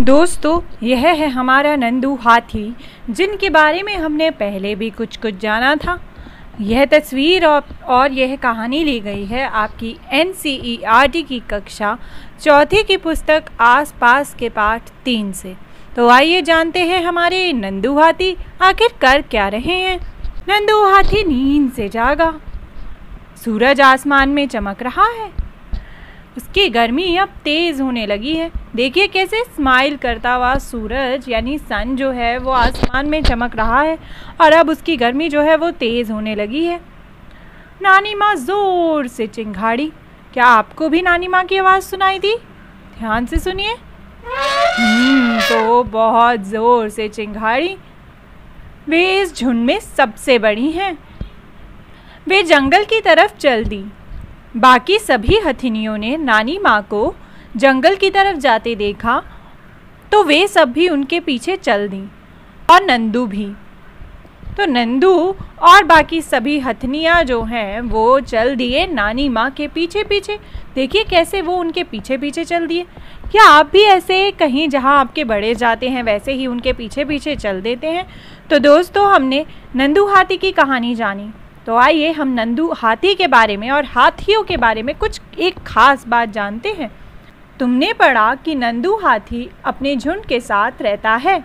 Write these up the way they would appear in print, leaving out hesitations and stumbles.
दोस्तों, यह है हमारा नंदू हाथी, जिनके बारे में हमने पहले भी कुछ जाना था। यह तस्वीर और यह कहानी ली गई है आपकी NCERT की कक्षा चौथी की पुस्तक आस पास के पाठ 3 से। तो आइए जानते हैं हमारे नंदू हाथी आखिर कर क्या रहे हैं। नंदू हाथी नींद से जागा। सूरज आसमान में चमक रहा है। उसकी गर्मी अब तेज़ होने लगी है। देखिए कैसे स्माइल करता हुआ सूरज यानी सन जो है वो आसमान में चमक रहा है और अब उसकी गर्मी जो है वो तेज़ होने लगी है। नानी माँ ज़ोर से चिंघाड़ी। क्या आपको भी नानी माँ की आवाज़ सुनाई दी? ध्यान से सुनिए। तो बहुत ज़ोर से चिंघाड़ी। वे इस झुंड में सबसे बड़ी हैं। वे जंगल की तरफ चल दी। बाकी सभी हथिनियों ने नानी माँ को जंगल की तरफ जाते देखा तो वे सब भी उनके पीछे चल दी और नंदू भी। तो नंदू और बाकी सभी हथनियाँ जो हैं वो चल दिए नानी माँ के पीछे पीछे। देखिए कैसे वो उनके पीछे पीछे चल दिए। क्या आप भी ऐसे कहीं जहाँ आपके बड़े जाते हैं वैसे ही उनके पीछे पीछे चल देते हैं? तो दोस्तों, हमने नंदू हाथी की कहानी जानी। तो आइए हम नंदू हाथी के बारे में और हाथियों के बारे में कुछ एक खास बात जानते हैं। तुमने पढ़ा कि नंदू हाथी अपने झुंड के साथ रहता है।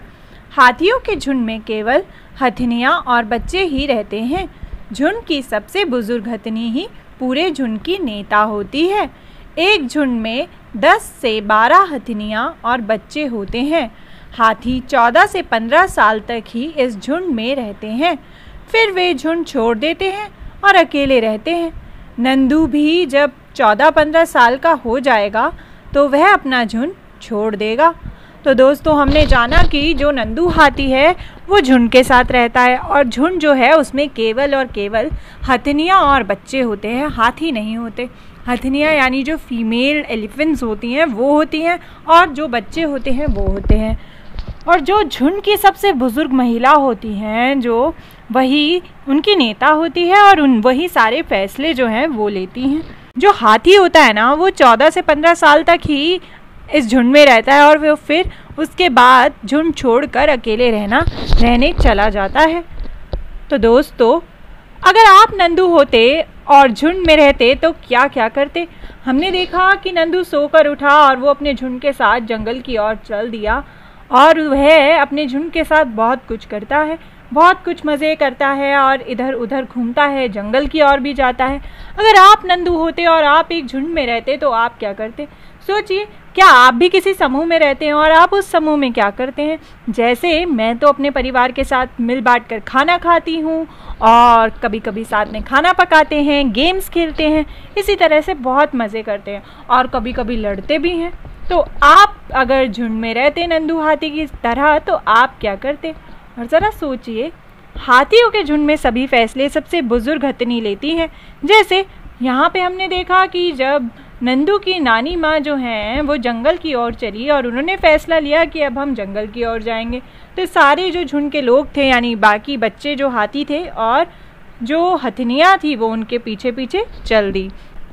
हाथियों के झुंड में केवल हथनियाँ और बच्चे ही रहते हैं। झुंड की सबसे बुजुर्ग हथनी ही पूरे झुंड की नेता होती है। एक झुंड में 10 से 12 हथनियाँ और बच्चे होते हैं। हाथी 14 से 15 साल तक ही इस झुंड में रहते हैं, फिर वे झुंड छोड़ देते हैं और अकेले रहते हैं। नंदू भी जब 14-15 साल का हो जाएगा तो वह अपना झुंड छोड़ देगा। तो दोस्तों, हमने जाना कि जो नंदू हाथी है वो झुंड के साथ रहता है और झुंड जो है उसमें केवल और केवल हथनियाँ और बच्चे होते हैं, हाथी नहीं होते। हथनियाँ यानी जो फीमेल एलिफेंट्स होती हैं वो होती हैं और जो बच्चे होते हैं वो होते हैं। और जो झुंड की सबसे बुजुर्ग महिला होती हैं जो वही उनकी नेता होती है और वही सारे फैसले जो हैं वो लेती हैं। जो हाथी होता है ना वो 14 से 15 साल तक ही इस झुंड में रहता है और वो फिर उसके बाद झुंड छोड़कर अकेले रहने चला जाता है। तो दोस्तों, अगर आप नंदू होते और झुंड में रहते तो क्या क्या करते? हमने देखा कि नंदू सोकर उठा और वो अपने झुंड के साथ जंगल की ओर चल दिया और वह अपने झुंड के साथ बहुत कुछ करता है, बहुत कुछ मज़े करता है और इधर उधर घूमता है, जंगल की ओर भी जाता है। अगर आप नंदू होते और आप एक झुंड में रहते तो आप क्या करते? सोचिए, क्या आप भी किसी समूह में रहते हैं और आप उस समूह में क्या करते हैं? जैसे मैं तो अपने परिवार के साथ मिल बांट कर खाना खाती हूँ और कभी कभी साथ में खाना पकाते हैं, गेम्स खेलते हैं, इसी तरह से बहुत मज़े करते हैं और कभी कभी लड़ते भी हैं। तो आप अगर झुंड में रहते नंदू हाथी की तरह तो आप क्या करते? और ज़रा सोचिए, हाथियों के झुंड में सभी फैसले सबसे बुजुर्ग हथनी लेती हैं। जैसे यहाँ पे हमने देखा कि जब नंदू की नानी माँ जो हैं वो जंगल की ओर चली और उन्होंने फैसला लिया कि अब हम जंगल की ओर जाएंगे, तो सारे जो झुंड के लोग थे यानी बाकी बच्चे जो हाथी थे और जो हथनियाँ थी वो उनके पीछे पीछे चल दी।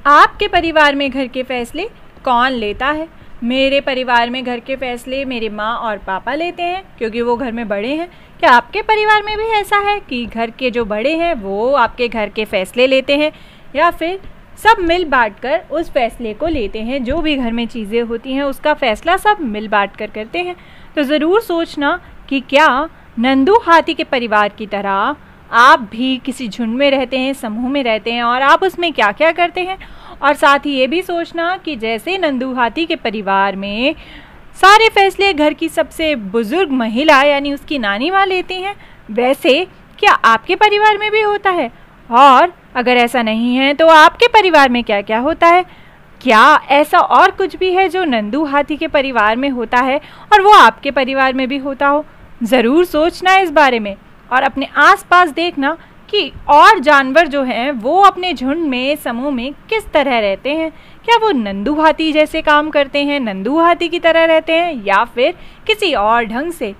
आपके परिवार में घर के फैसले कौन लेता है? मेरे परिवार में घर के फैसले मेरे माँ और पापा लेते हैं क्योंकि वो घर में बड़े हैं। क्या आपके परिवार में भी ऐसा है कि घर के जो बड़े हैं वो आपके घर के फैसले लेते हैं या फिर सब मिल बांट कर उस फैसले को लेते हैं? जो भी घर में चीज़ें होती हैं उसका फैसला सब मिल बांट कर करते हैं। तो ज़रूर सोचना कि क्या नंदू हाथी के परिवार की तरह आप भी किसी झुंड में रहते हैं, समूह में रहते हैं और आप उसमें क्या क्या करते हैं। और साथ ही ये भी सोचना कि जैसे नंदू हाथी के परिवार में सारे फैसले घर की सबसे बुजुर्ग महिला यानी उसकी नानी माँ लेती हैं, वैसे क्या आपके परिवार में भी होता है? और अगर ऐसा नहीं है तो आपके परिवार में क्या क्या होता है? क्या ऐसा और कुछ भी है जो नंदू हाथी के परिवार में होता है और वो आपके परिवार में भी होता हो? ज़रूर सोचना इस बारे में और अपने आसपास देखना कि और जानवर जो हैं वो अपने झुंड में समूह में किस तरह रहते हैं। क्या वो नंदू हाथी जैसे काम करते हैं, नंदू हाथी की तरह रहते हैं या फिर किसी और ढंग से?